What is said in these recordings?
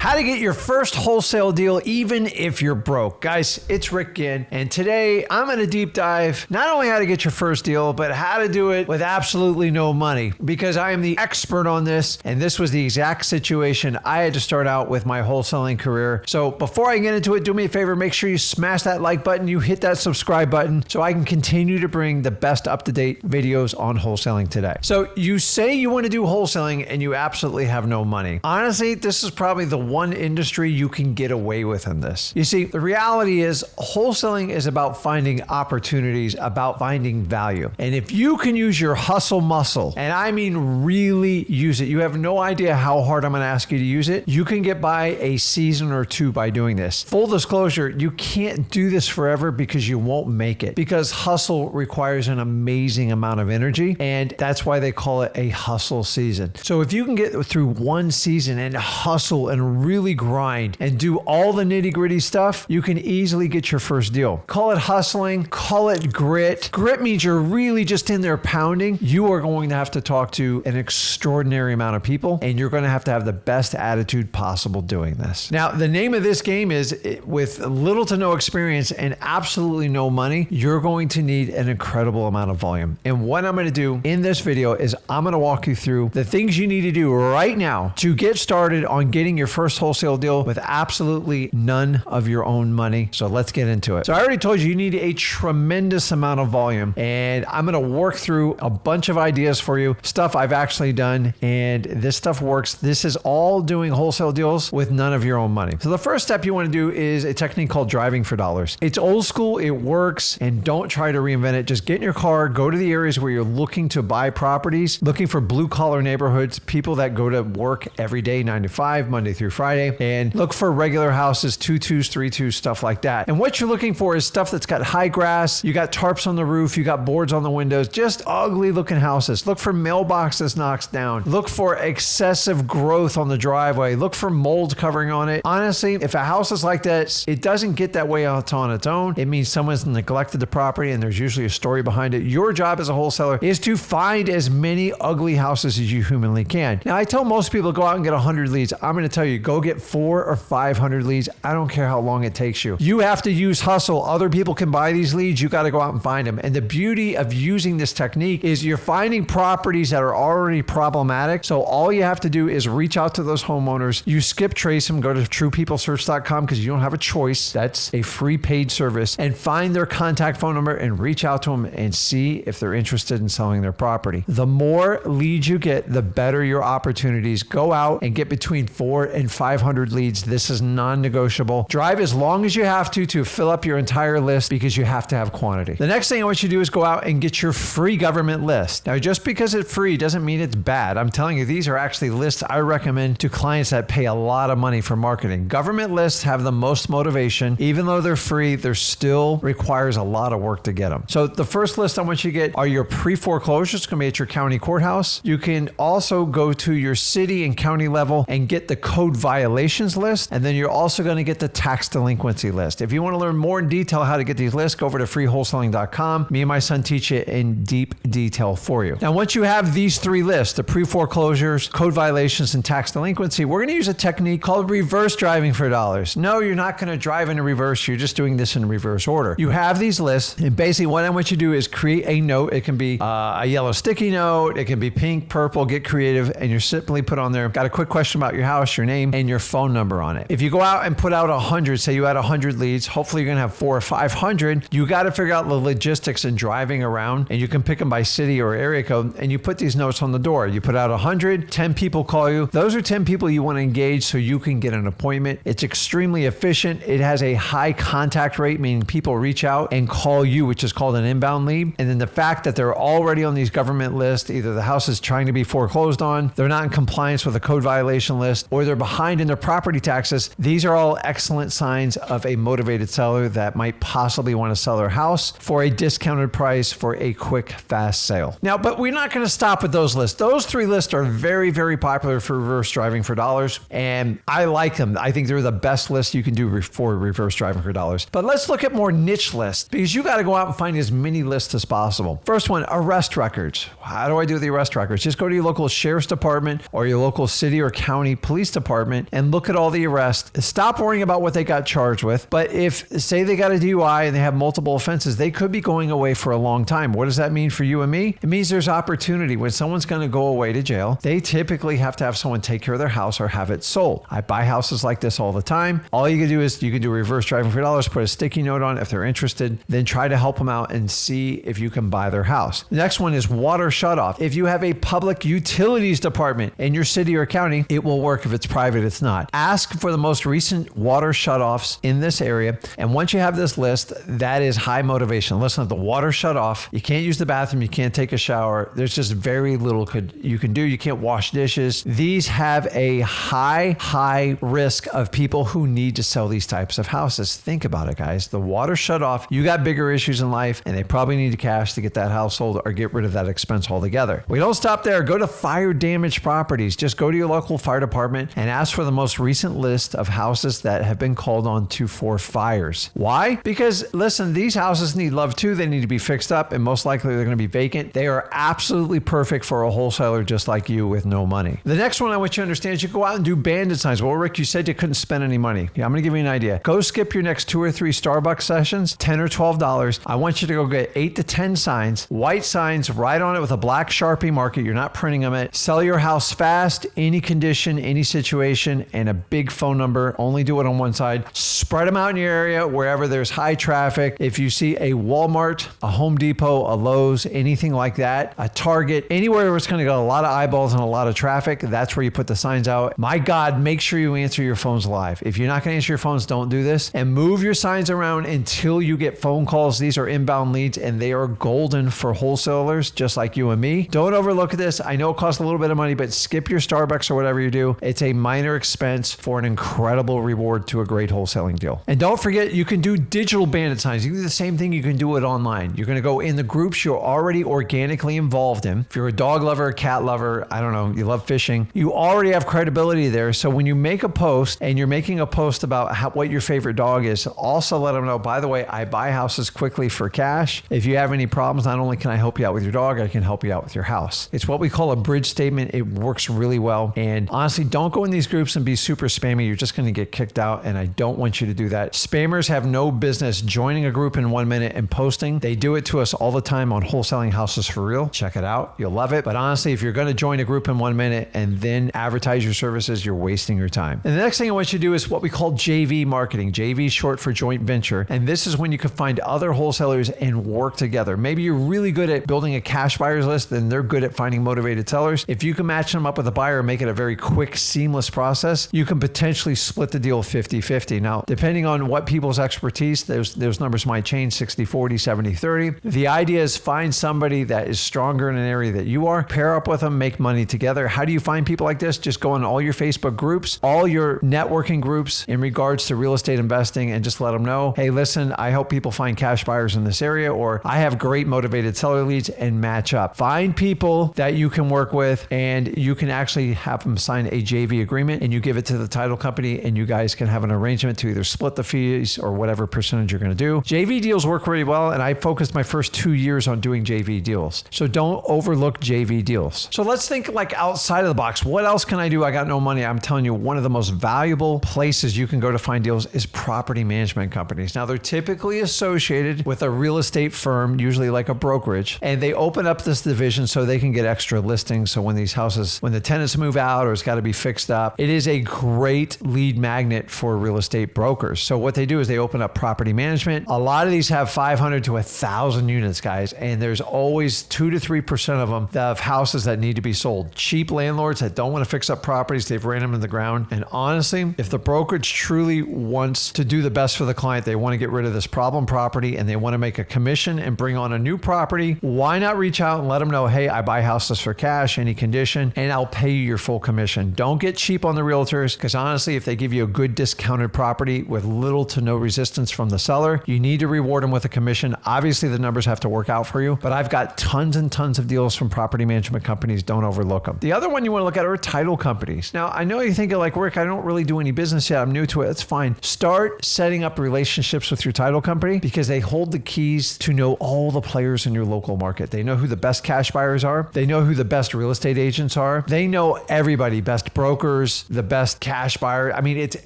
How to get your first wholesale deal even if you're broke. Guys, it's Rick Ginn, and today I'm going to deep dive not only how to get your first deal, but how to do it with absolutely no money, because I am the expert on this, and this was the exact situation I had to start out with my wholesaling career. So before I get into it, do me a favor, make sure you smash that like button, you hit that subscribe button so I can continue to bring the best up-to-date videos on wholesaling today. So you say you want to do wholesaling and you absolutely have no money. Honestly, this is probably the one industry you can get away with in this. You see, the reality is wholesaling is about finding opportunities, about finding value. And if you can use your hustle muscle, and I mean really use it, you have no idea how hard I'm going to ask you to use it. You can get by a season or two by doing this. Full disclosure, you can't do this forever because you won't make it, because hustle requires an amazing amount of energy, and that's why they call it a hustle season. So if you can get through one season and hustle and really grind and do all the nitty-gritty stuff, you can easily get your first deal. Call it hustling, call it grit. Grit means you're really just in there pounding. You are going to have to talk to an extraordinary amount of people, and you're going to have the best attitude possible doing this. Now, the name of this game is, with little to no experience and absolutely no money, you're going to need an incredible amount of volume. And what I'm going to do in this video is I'm going to walk you through the things you need to do right now to get started on getting your first wholesale deal with absolutely none of your own money. So let's get into it. So I already told you need a tremendous amount of volume, and I'm going to work through a bunch of ideas for you, stuff I've actually done, and this stuff works. This is all doing wholesale deals with none of your own money. So the first step you want to do is a technique called driving for dollars. It's old school, it works, and don't try to reinvent it. Just get in your car, go to the areas where you're looking to buy properties, looking for blue collar neighborhoods, people that go to work every day, 9 to 5, Monday through Friday, and look for regular houses, 2-2s, 3-2s, stuff like that. And what you're looking for is stuff that's got high grass, you got tarps on the roof, you got boards on the windows, just ugly looking houses. Look for mailboxes knocked down. Look for excessive growth on the driveway. Look for mold covering on it. Honestly, if a house is like that, it doesn't get that way on its own. It means someone's neglected the property, and there's usually a story behind it. Your job as a wholesaler is to find as many ugly houses as you humanly can. Now, I tell most people, go out and get 100 leads. I'm going to tell you, go get 400 or 500 leads. I don't care how long it takes you. You have to use hustle. Other people can buy these leads. You got to go out and find them. And the beauty of using this technique is you're finding properties that are already problematic. So all you have to do is reach out to those homeowners. You skip trace them, go to truepeoplesearch.com because you don't have a choice. That's a free paid service, and find their contact phone number and reach out to them and see if they're interested in selling their property. The more leads you get, the better your opportunities. Go out and get between 400 and 500 leads. This is non-negotiable. Drive as long as you have to fill up your entire list, because you have to have quantity. The next thing I want you to do is go out and get your free government list. Now, just because it's free doesn't mean it's bad. I'm telling you, these are actually lists I recommend to clients that pay a lot of money for marketing. Government lists have the most motivation. Even though they're free, there still requires a lot of work to get them. So the first list I want you to get are your pre-foreclosures. It's going to be at your county courthouse. You can also go to your city and county level and get the code violations list. And then you're also going to get the tax delinquency list. If you want to learn more in detail how to get these lists, go over to freewholesaling.com. Me and my son teach it in deep detail for you. Now, once you have these three lists, the pre-foreclosures, code violations, and tax delinquency, we're going to use a technique called reverse driving for dollars. No, you're not going to drive in reverse. You're just doing this in reverse order. You have these lists, and basically what I want you to do is create a note. It can be a yellow sticky note. It can be pink, purple, get creative, and you're simply put on there, got a quick question about your house, your name, and your phone number on it. If you go out and put out 100, say you had 100 leads, hopefully you're going to have 400 or 500. You got to figure out the logistics in driving around, and you can pick them by city or area code, and you put these notes on the door. You put out 100, 10 people call you. Those are 10 people you want to engage so you can get an appointment. It's extremely efficient. It has a high contact rate, meaning people reach out and call you, which is called an inbound lead. And then the fact that they're already on these government lists, either the house is trying to be foreclosed on, they're not in compliance with a code violation list, or they're behind in their property taxes. These are all excellent signs of a motivated seller that might possibly want to sell their house for a discounted price for a quick, fast sale. Now, but we're not going to stop with those lists. Those three lists are very, very popular for reverse driving for dollars, and I like them. I think they're the best list you can do for reverse driving for dollars. But let's look at more niche lists, because you got to go out and find as many lists as possible. First one, arrest records. How do I do the arrest records? Just go to your local sheriff's department or your local city or county police department department and look at all the arrests. Stop worrying about what they got charged with. But if, say they got a DUI and they have multiple offenses, they could be going away for a long time. What does that mean for you and me? It means there's opportunity. When someone's going to go away to jail, they typically have to have someone take care of their house or have it sold. I buy houses like this all the time. All you can do is you can do reverse driving for dollars, put a sticky note on if they're interested, then try to help them out and see if you can buy their house. The next one is water shutoff. If you have a public utilities department in your city or county, it will work. If it's private, it's not. Ask for the most recent water shutoffs in this area. And once you have this list, that is high motivation. Listen, if the water shut off, you can't use the bathroom, you can't take a shower. There's just very little you can do. You can't wash dishes. These have a high risk of people who need to sell these types of houses. Think about it, guys. The water shut off, you got bigger issues in life, and they probably need the cash to get that house sold or get rid of that expense altogether. We don't stop there. Go to fire damaged properties. Just go to your local fire department and ask for the most recent list of houses that have been called on for fires. Why? Because listen, these houses need love too. They need to be fixed up, and most likely they're going to be vacant. They are absolutely perfect for a wholesaler just like you with no money. The next one I want you to understand is you go out and do bandit signs. Well, Rick, you said you couldn't spend any money. Yeah, I'm going to give you an idea. Go skip your next 2 or 3 Starbucks sessions, $10 or $12. I want you to go get 8 to 10 signs, white signs, write on it with a black Sharpie marker. You're not printing them. Sell your house fast, any condition, any situation, and a big phone number. Only do it on one side. Spread them out in your area wherever there's high traffic. If you see a Walmart, a Home Depot, a Lowe's, anything like that, a Target, anywhere where it's going to get a lot of eyeballs and a lot of traffic, that's where you put the signs out. My God, make sure you answer your phones live. If you're not going to answer your phones, don't do this. And move your signs around until you get phone calls. These are inbound leads, and they are golden for wholesalers just like you and me. Don't overlook this. I know it costs a little bit of money, but skip your Starbucks or whatever you do. It's a minor expense for an incredible reward to a great wholesaling deal. And don't forget, you can do digital bandit signs. You can do the same thing. You can do it online. You're going to go in the groups you're already organically involved in. If you're a dog lover, a cat lover, I don't know, you love fishing, you already have credibility there. So when you make a post and you're making a post about what your favorite dog is, also let them know, by the way, I buy houses quickly for cash. If you have any problems, not only can I help you out with your dog, I can help you out with your house. It's what we call a bridge statement. It works really well. And honestly, don't go in these groups and be super spammy. You're just going to get kicked out, and I don't want you to do that. Spammers have no business joining a group in 1 minute and posting. They do it to us all the time on Wholesaling Houses for Real. Check it out. You'll love it. But honestly, if you're going to join a group in 1 minute and then advertise your services, you're wasting your time. And the next thing I want you to do is what we call JV marketing. JV is short for joint venture. And this is when you can find other wholesalers and work together. Maybe you're really good at building a cash buyers list, then they're good at finding motivated sellers. If you can match them up with a buyer and make it a very quick, seamless process, you can potentially split the deal 50-50. Now, depending on what people's expertise, those numbers might change, 60-40, 70-30. The idea is find somebody that is stronger in an area that you are, pair up with them, make money together. How do you find people like this? Just go on all your Facebook groups, all your networking groups in regards to real estate investing, and just let them know, hey, listen, I help people find cash buyers in this area, or I have great motivated seller leads, and match up. Find people that you can work with, and you can actually have them sign a JV agreement, and you give it to the title company, and you guys can have an arrangement to either split the fees or whatever percentage you're going to do. JV deals work really well, and I focused my first 2 years on doing JV deals. So don't overlook JV deals. So let's think like outside of the box. What else can I do? I got no money. I'm telling you, one of the most valuable places you can go to find deals is property management companies. Now, they're typically associated with a real estate firm, usually like a brokerage, and they open up this division so they can get extra listings. So when these houses, when the tenants move out or it's got to be fixed up, it is a great lead magnet for real estate brokers. So what they do is they open up property management. A lot of these have 500 to 1,000 units, guys, and there's always 2 to 3% of them that have houses that need to be sold. Cheap landlords that don't want to fix up properties, they've ran them in the ground. And honestly, if the brokerage truly wants to do the best for the client, they want to get rid of this problem property and they want to make a commission and bring on a new property, why not reach out and let them know, hey, I buy houses for cash, any condition, and I'll pay you your full commission. Don't get cheap on the realtors, because honestly, if they give you a good discounted property with little to no resistance from the seller, you need to reward them with a commission. Obviously, the numbers have to work out for you, but I've got tons and tons of deals from property management companies. Don't overlook them. The other one you want to look at are title companies. Now, I know you're thinking like, Rick, I don't really do any business yet. I'm new to it. That's fine. Start setting up relationships with your title company, because they hold the keys to know all the players in your local market. They know who the best cash buyers are. They know who the best real estate agents are. They know everybody, best brokers, the best cash buyer. I mean, it's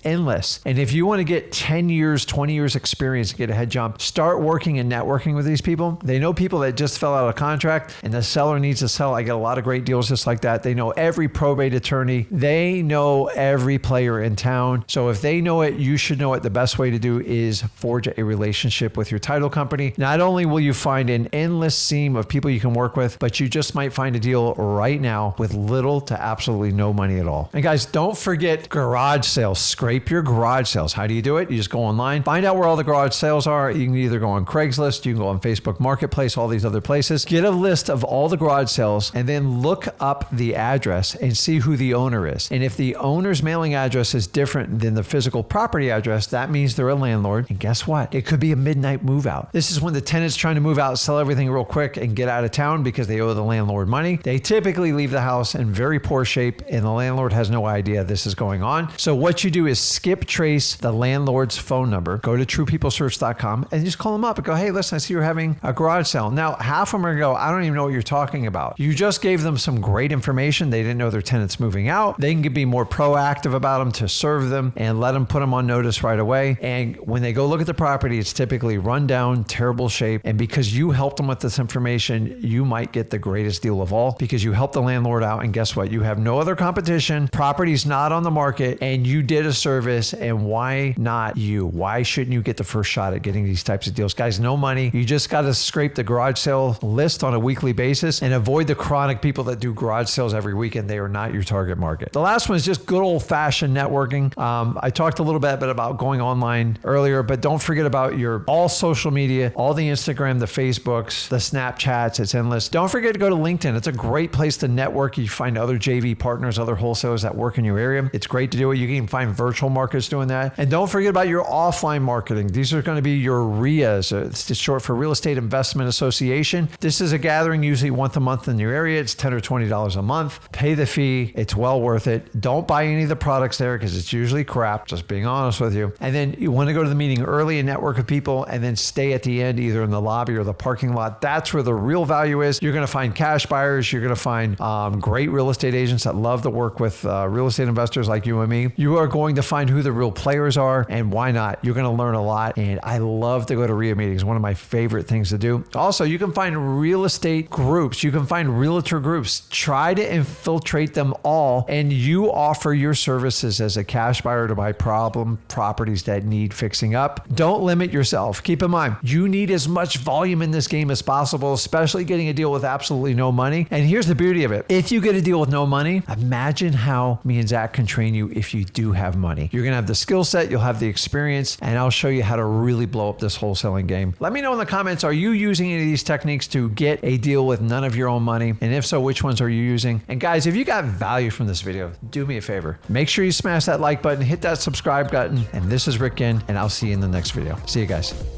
endless. And if you want to get 10 years, 20 years experience to get a head jump, start working and networking with these people. They know people that just fell out of contract and the seller needs to sell. I get a lot of great deals just like that. They know every probate attorney. They know every player in town. So if they know it, you should know it. The best way to do is forge a relationship with your title company. Not only will you find an endless seam of people you can work with, but you just might find a deal right now with little to absolutely no money at all. And guys, don't forget garage sales. Scrape your garage sales. How do you do it? You just go online, find out where all the garage sales are. You can either go on Craigslist, you can go on Facebook Marketplace, all these other places. Get a list of all the garage sales and then look up the address and see who the owner is. And if the owner's mailing address is different than the physical property address, that means they're a landlord. And guess what? It could be a midnight move out. This is when the tenant's trying to move out, sell everything real quick and get out of town because they owe the landlord money. They typically leave the house in very poor shape and the landlord has no idea this is going on. So what you do is skip trace the landlord's phone number, go to truepeoplesearch.com and just call them up and go, hey, listen, I see you're having a garage sale. Now, half of them are going to go, I don't even know what you're talking about. You just gave them some great information. They didn't know their tenant's moving out. They can be more proactive about them to serve them and let them put them on notice right away. And when they go look at the property, it's typically run down, terrible shape. And because you helped them with this information, you might get the greatest deal of all because you helped the landlord out. And guess what? You have no other competition. Property's not on the market and you did a service. And why not you? Why shouldn't you get the first shot at getting these types of deals? Guys, no money. You just got to scrape the garage sale list on a weekly basis and avoid the chronic people that do garage sales every weekend. They are not your target market. The last one is just good old fashioned networking. I talked a little bit about going online earlier, but don't forget about your all social media, all the Instagram, the Facebooks, the Snapchats. It's endless. Don't forget to go to LinkedIn. It's a great place to network. You find other JV partners, other wholesalers that work in your area. It's great to do it. You can even find virtual marketers doing that. And don't forget about your offline marketing. These are going to be your RIAs. It's just short for Real Estate Investment Association. This is a gathering usually once a month in your area. It's $10 or $20 a month. Pay the fee. It's well worth it. Don't buy any of the products there because it's usually crap, just being honest with you. And then you want to go to the meeting early and network with people and then stay at the end, either in the lobby or the parking lot. That's where the real value is. You're going to find cash buyers. You're going to find great real estate agents that love to work with real estate investors like you and me. You are going to find who the real players are and why not. You're going to learn a lot. And I love to go to RIA meetings. One of my favorite things to do. Also, you can find real estate groups. You can find realtor groups. Try to infiltrate them all. And you offer your services as a cash buyer to buy problem properties that need fixing up. Don't limit yourself. Keep in mind, you need as much volume in this game as possible, especially getting a deal with absolutely no money. And here's the beauty of it. If you get a deal with no money, imagine how me and Zach can train you if you do have money. You're going to have the skill set, you'll have the experience, and I'll show you how to really blow up this wholesaling game. Let me know in the comments, are you using any of these techniques to get a deal with none of your own money? And if so, which ones are you using? And guys, if you got value from this video, do me a favor. Make sure you smash that like button, hit that subscribe button. And this is Rick Ginn, and I'll see you in the next video. See you guys.